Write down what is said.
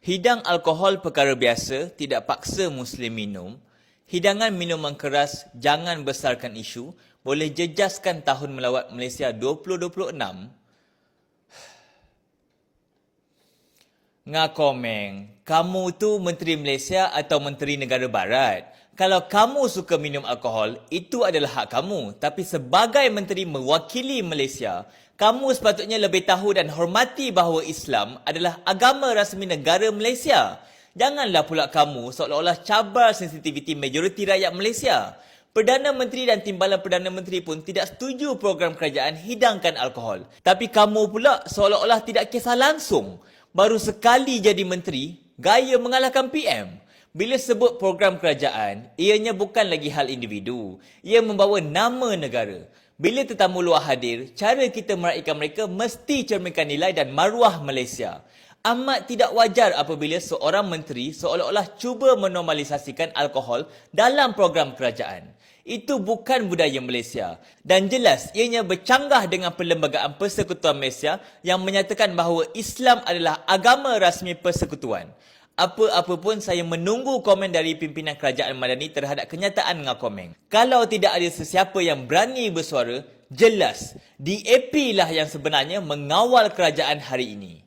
Hidang alkohol perkara biasa, tidak paksa Muslim minum. Hidangan minuman keras jangan besarkan isu, boleh jejaskan tahun melawat Malaysia 2026. Ngakomeng, kamu tu Menteri Malaysia atau Menteri Negara Barat? Kalau kamu suka minum alkohol, itu adalah hak kamu. Tapi sebagai Menteri mewakili Malaysia, kamu sepatutnya lebih tahu dan hormati bahawa Islam adalah agama rasmi negara Malaysia. Janganlah pula kamu seolah-olah cabar sensitiviti majoriti rakyat Malaysia. Perdana Menteri dan Timbalan Perdana Menteri pun tidak setuju program kerajaan hidangkan alkohol. Tapi kamu pula seolah-olah tidak kisah langsung. Baru sekali jadi menteri, gaya mengalahkan PM. Bila sebut program kerajaan, ianya bukan lagi hal individu. Ia membawa nama negara. Bila tetamu luar hadir, cara kita meraihkan mereka mesti cerminkan nilai dan maruah Malaysia. Amat tidak wajar apabila seorang menteri seolah-olah cuba menormalisasikan alkohol dalam program kerajaan. Itu bukan budaya Malaysia. Dan jelas ianya bercanggah dengan Perlembagaan Persekutuan Malaysia yang menyatakan bahawa Islam adalah agama rasmi persekutuan. Apa-apa pun saya menunggu komen dari pimpinan Kerajaan Madani terhadap kenyataan Ngakomeng. Kalau tidak ada sesiapa yang berani bersuara, jelas DAP lah yang sebenarnya mengawal kerajaan hari ini.